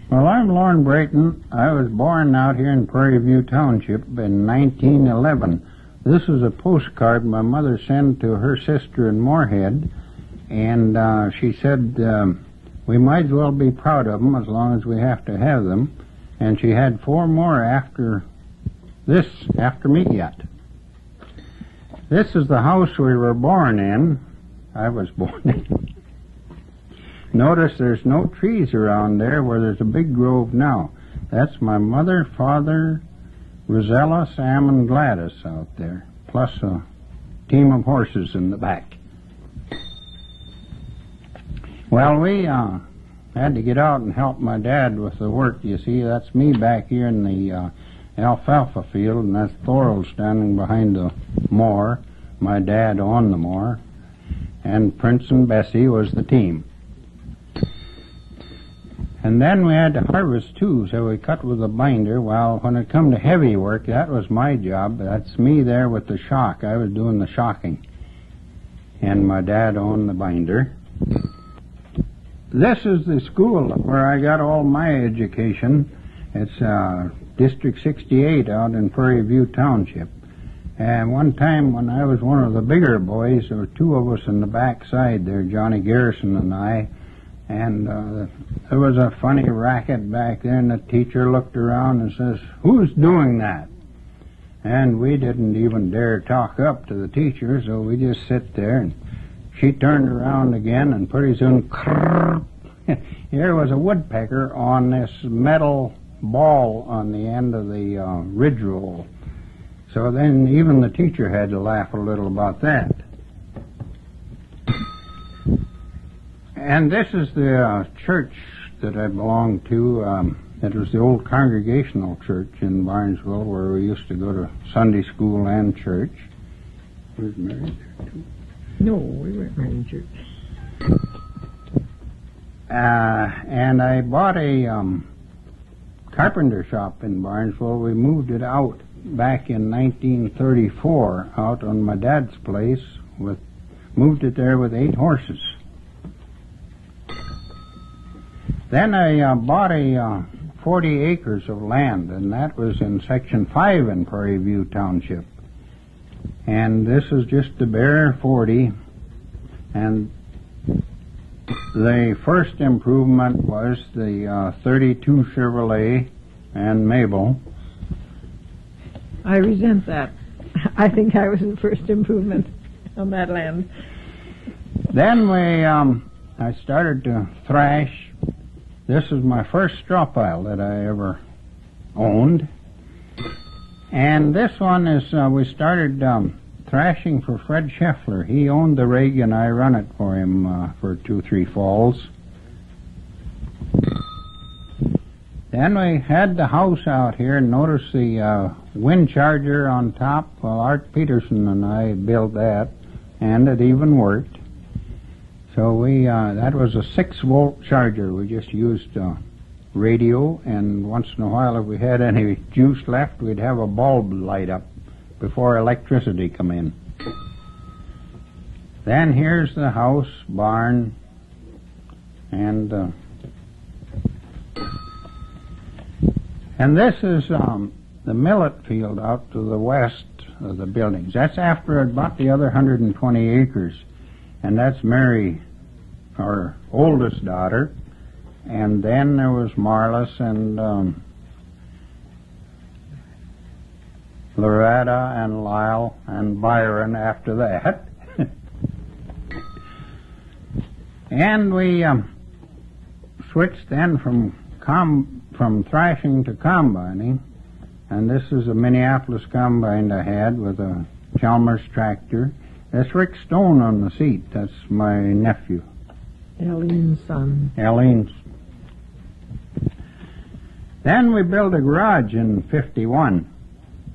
Well, I'm Loren Braton. I was born out here in Prairie View Township in 1911. This is a postcard my mother sent to her sister in Moorhead, and she said we might as well be proud of them as long as we have to have them. And she had 4 more after me yet. This is the house we were born in. I was born in. Notice there's no trees around there where there's a big grove now. That's my mother, father, Rosella, Sam, and Gladys out there, plus a team of horses in the back. Well, we had to get out and help my dad with the work. You see, that's me back here in the alfalfa field, and that's Thorald standing behind the mower, my dad on the mower, and Prince and Bessie was the team. And then we had to harvest too, so we cut with a binder. Well, when it come to heavy work, that was my job. That's me there with the shock. I was doing the shocking. And my dad owned the binder. This is the school where I got all my education. It's District 68 out in Prairie View Township. And one time when I was one of the bigger boys, there were 2 of us in the back side there, Johnny Garrison and I, and there was a funny racket back there, and the teacher looked around and says, "Who's doing that?" And we didn't even dare talk up to the teacher, so we just sit there, and she turned around again, and pretty soon, here was a woodpecker on this metal ball on the end of the ridge roll. So then even the teacher had to laugh a little about that. And this is the church that I belonged to. It was the old Congregational Church in Barnesville, where we used to go to Sunday school and church. We were married there too. No, we weren't married in church. And I bought a carpenter shop in Barnesville. We moved it out back in 1934 out on my dad's place. Moved it there with 8 horses. Then I bought 40 acres of land, and that was in Section 5 in Prairie View Township. And this is just the bare 40. And the first improvement was the 32 Chevrolet and Mabel. I resent that. I think I was the first improvement on that land. Then I started to thrash. This is my first straw pile that I ever owned. And this one is, we started thrashing for Fred Scheffler. He owned the rig and I run it for him for 2-3 falls. Then we had the house out here, and notice the wind charger on top. Well, Art Peterson and I built that, and it even worked. So that was a 6-volt charger. We just used radio, and once in a while, if we had any juice left, we'd have a bulb light up before electricity come in. Then here's the house, barn, and this is the millet field out to the west of the buildings. That's after I bought the other 120 acres. And that's Mary, our oldest daughter. And then there was Marlis and Loretta and Lyle and Byron after that. And we switched then from thrashing to combining. And this is a Minneapolis combine I had with a Chalmers tractor. That's Rick Stone on the seat. That's my nephew. Eileen's son. Eileen's. Then we built a garage in 51.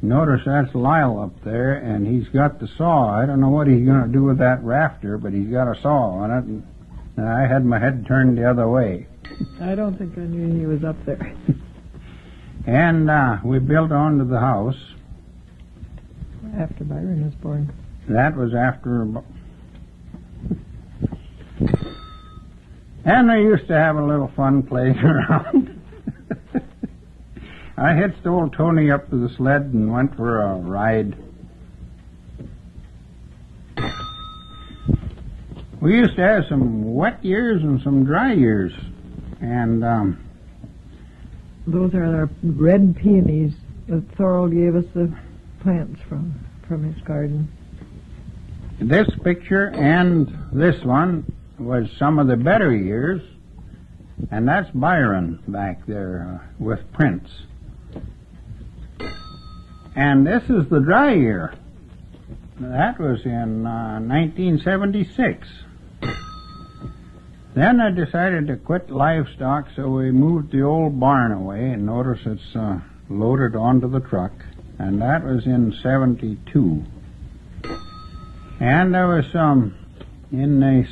Notice that's Lyle up there, and he's got the saw. I don't know what he's going to do with that rafter, but he's got a saw on it, and I had my head turned the other way. I don't think I knew he was up there. And we built onto the house. After Byron was born. That was after... And we used to have a little fun playing around. I hitched old Tony up to the sled and went for a ride. We used to have some wet years and some dry years, and those are our red peonies that Thorold gave us the plants from his garden. this picture and this one was some of the better years, and that's Byron back there with Prince. And this is the dry year. That was in 1976. Then I decided to quit livestock, so we moved the old barn away, and notice it's loaded onto the truck, and that was in 72. And I was in the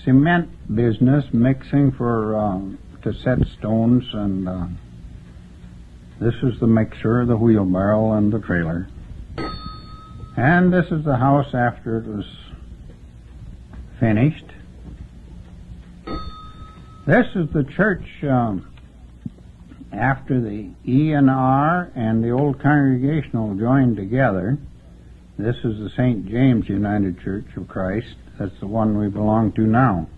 cement business, mixing for to set stones, and this is the mixer, the wheelbarrow, and the trailer. And this is the house after it was finished. This is the church after the E&R and the old Congregational joined together. This is the St. James United Church of Christ. That's the one we belong to now.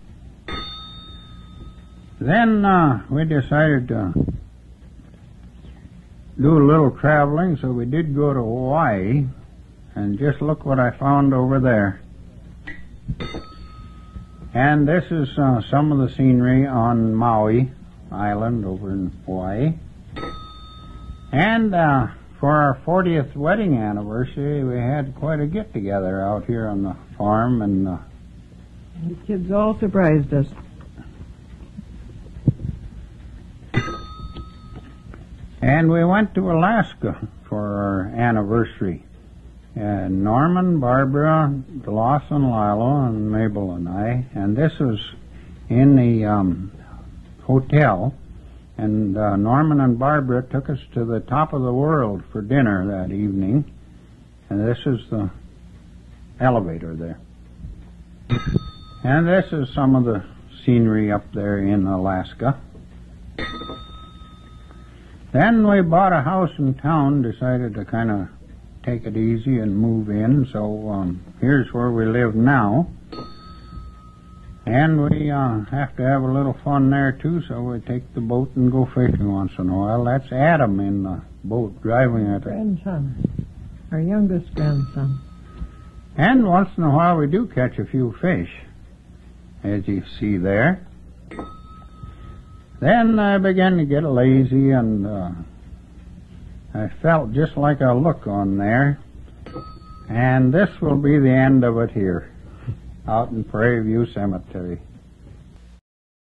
Then we decided to do a little traveling, so we did go to Hawaii, and just look what I found over there. And this is some of the scenery on Maui Island over in Hawaii. And for our 40th wedding anniversary, we had quite a get-together out here on the farm, and the kids all surprised us. And we went to Alaska for our anniversary. Norman, Barbara, Lawson, Lilo, and Mabel and I. And this was in the hotel. And Norman and Barbara took us to the top of the world for dinner that evening. And this is the elevator there. And this is some of the scenery up there in Alaska. Then we bought a house in town, decided to kind of take it easy and move in. So here's where we live now. And we have to have a little fun there too, so we take the boat and go fishing once in a while. That's Adam in the boat driving it. Grandson, our youngest grandson. And once in a while we do catch a few fish, as you see there. Then I began to get lazy, and I felt just like a look on there. And this will be the end of it here, out in Prairie View Cemetery.